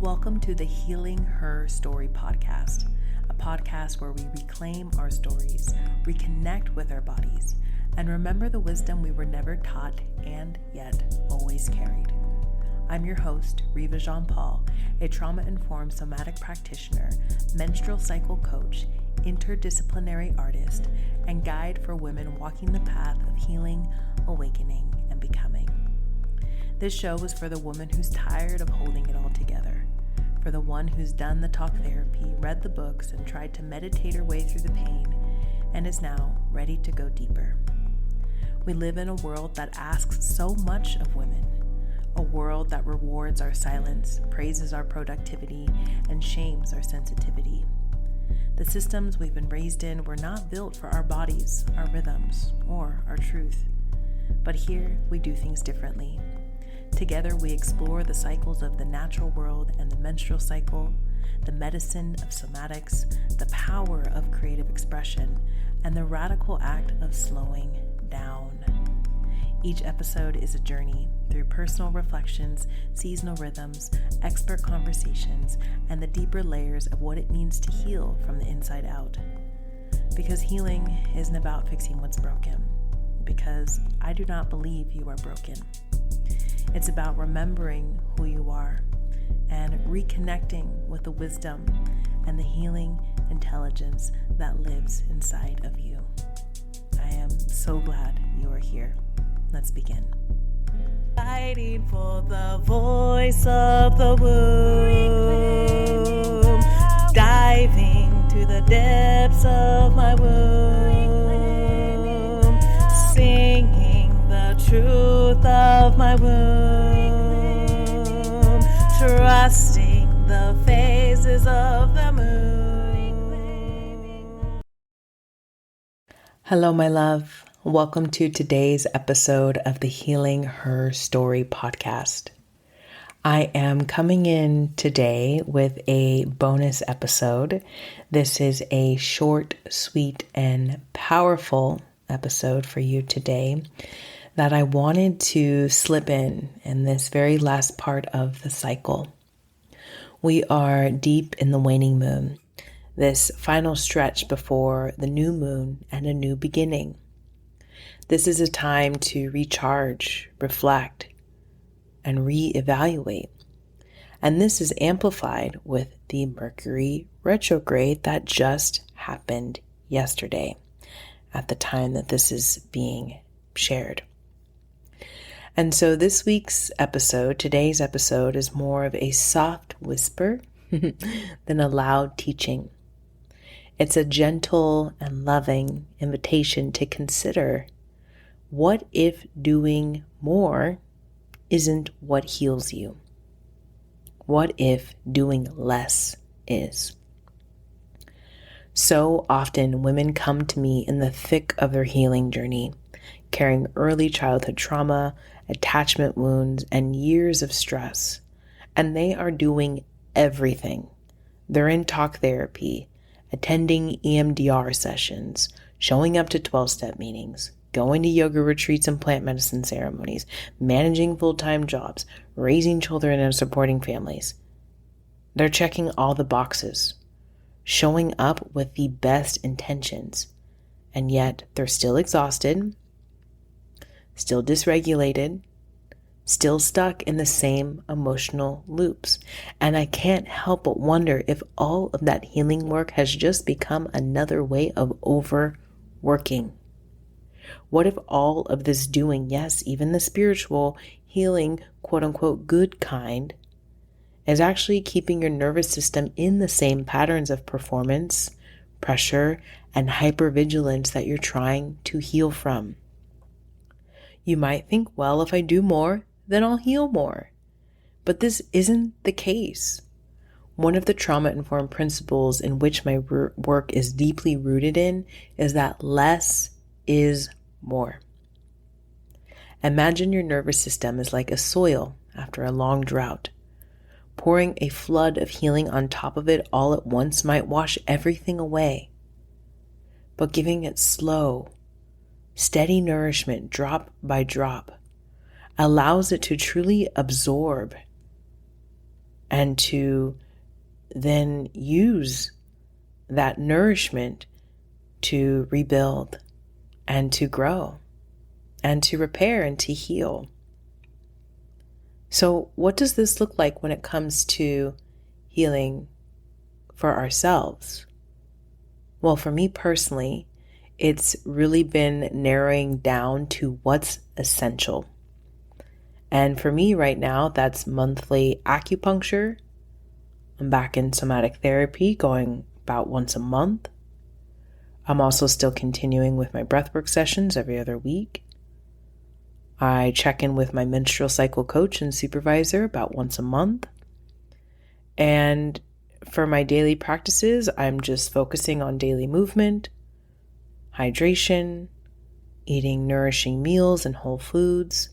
Welcome to the Healing Her Story podcast, a podcast where we reclaim our stories, reconnect with our bodies, and remember the wisdom we were never taught and yet always carried. I'm your host, Riva Jean-Paul, a trauma-informed somatic practitioner, menstrual cycle coach, interdisciplinary artist, and guide for women walking the path of healing, awakening, and becoming. This show is for the woman who's tired of holding it all together, for the one who's done the talk therapy, read the books, and tried to meditate her way through the pain, and is now ready to go deeper. We live in a world that asks so much of women, a world that rewards our silence, praises our productivity, and shames our sensitivity. The systems we've been raised in were not built for our bodies, our rhythms, or our truth. But here, we do things differently. Together, we explore the cycles of the natural world and the menstrual cycle, the medicine of somatics, the power of creative expression, and the radical act of slowing down. Each episode is a journey through personal reflections, seasonal rhythms, expert conversations, and the deeper layers of what it means to heal from the inside out. Because healing isn't about fixing what's broken, because I do not believe you are broken. It's about remembering who you are and reconnecting with the wisdom and the healing intelligence that lives inside of you. I am so glad you are here. Let's begin. Fighting for the voice of the womb, diving to the depths of my womb, singing the truth of my womb, trusting the phases of the moon. Hello, my love. Welcome to today's episode of the Healing Her Story podcast. I am coming in today with a bonus episode. This is a short, sweet, and powerful episode for you today that I wanted to slip in this very last part of the cycle. We are deep in the waning moon, this final stretch before the new moon and a new beginning. This is a time to recharge, reflect, and reevaluate. And this is amplified with the Mercury retrograde that just happened yesterday at the time that this is being shared. And so this week's episode, today's episode, is more of a soft whisper than a loud teaching. It's a gentle and loving invitation to consider, what if doing more isn't what heals you? What if doing less is? So often women come to me in the thick of their healing journey, carrying early childhood trauma, attachment wounds, and years of stress. And they are doing everything. They're in talk therapy, attending EMDR sessions, showing up to 12-step meetings, going to yoga retreats and plant medicine ceremonies, managing full-time jobs, raising children and supporting families. They're checking all the boxes, showing up with the best intentions, and yet they're still exhausted, still dysregulated, still stuck in the same emotional loops. And I can't help but wonder if all of that healing work has just become another way of overworking. What if all of this doing, yes, even the spiritual, healing, quote unquote, good kind, is actually keeping your nervous system in the same patterns of performance, pressure, and hypervigilance that you're trying to heal from? You might think, well, if I do more, then I'll heal more. But this isn't the case. One of the trauma-informed principles in which my work is deeply rooted in is that less is more. Imagine your nervous system is like a soil after a long drought. Pouring a flood of healing on top of it all at once might wash everything away. But giving it slow, steady nourishment, drop by drop, allows it to truly absorb and to then use that nourishment to rebuild and to grow and to repair and to heal. So what does this look like when it comes to healing for ourselves? Well, for me personally, it's really been narrowing down to what's essential. And for me right now, that's monthly acupuncture. I'm back in somatic therapy, going about once a month. I'm also still continuing with my breathwork sessions every other week. I check in with my menstrual cycle coach and supervisor about once a month. And for my daily practices, I'm just focusing on daily movement, hydration, eating nourishing meals and whole foods,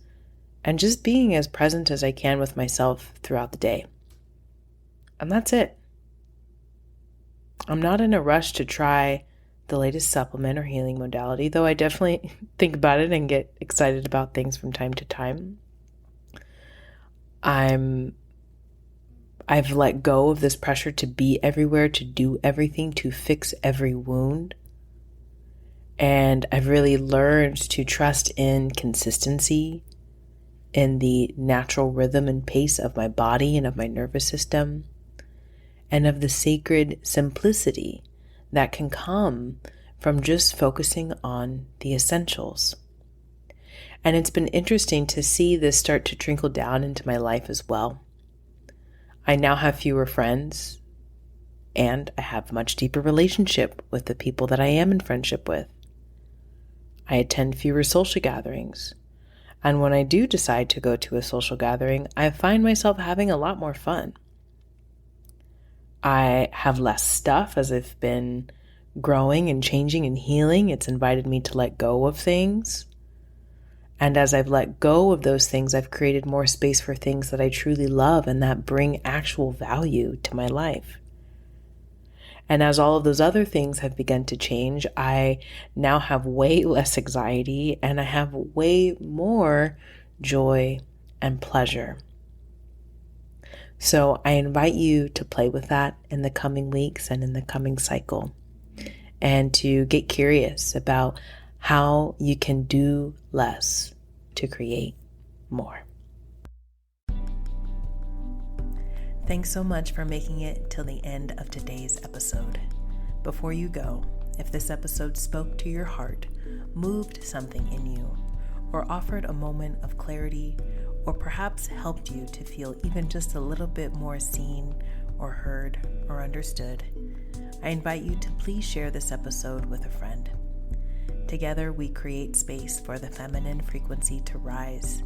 and just being as present as I can with myself throughout the day. And that's it. I'm not in a rush to try the latest supplement or healing modality, though I definitely think about it and get excited about things from time to time. I've let go of this pressure to be everywhere, to do everything, to fix every wound. And I've really learned to trust in consistency, in the natural rhythm and pace of my body and of my nervous system, and of the sacred simplicity that can come from just focusing on the essentials. And it's been interesting to see this start to trickle down into my life as well. I now have fewer friends, and I have a much deeper relationship with the people that I am in friendship with. I attend fewer social gatherings, and when I do decide to go to a social gathering, I find myself having a lot more fun. I have less stuff as I've been growing and changing and healing. It's invited me to let go of things. And as I've let go of those things, I've created more space for things that I truly love and that bring actual value to my life. And as all of those other things have begun to change, I now have way less anxiety and I have way more joy and pleasure. So I invite you to play with that in the coming weeks and in the coming cycle, and to get curious about how you can do less to create more. Thanks so much for making it till the end of today's episode. Before you go, if this episode spoke to your heart, moved something in you, or offered a moment of clarity, or perhaps helped you to feel even just a little bit more seen or heard or understood, I invite you to please share this episode with a friend. Together, we create space for the feminine frequency to rise,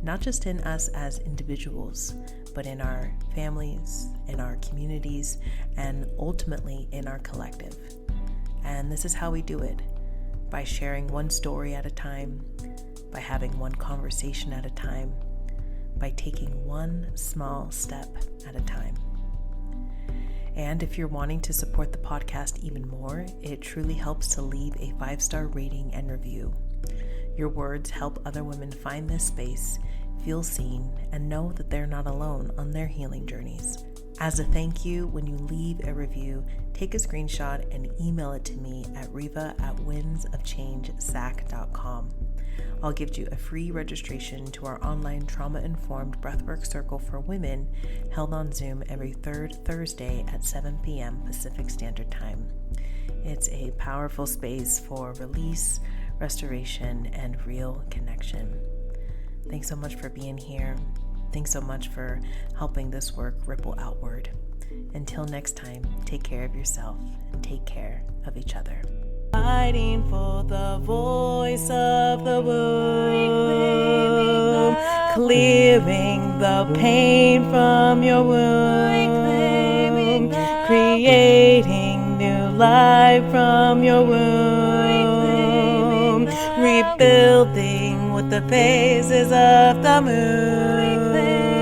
not just in us as individuals, but in our families, in our communities, and ultimately in our collective. And this is how we do it, by sharing one story at a time, by having one conversation at a time, by taking one small step at a time. And if you're wanting to support the podcast even more, it truly helps to leave a 5-star rating and review. Your words help other women find this space, feel seen, and know that they're not alone on their healing journeys. As a thank you, when you leave a review, take a screenshot and email it to me at riva@windsofchangesac.com. I'll give you a free registration to our online trauma-informed breathwork circle for women held on Zoom every third Thursday at 7 p.m. Pacific Standard Time. It's a powerful space for release, restoration, and real connection. Thanks so much for being here. Thanks so much for helping this work ripple outward. Until next time, take care of yourself and take care of each other. Fighting for the voice of the womb, clearing the pain from your womb, creating new life from your womb, rebuilding with the phases of the moon.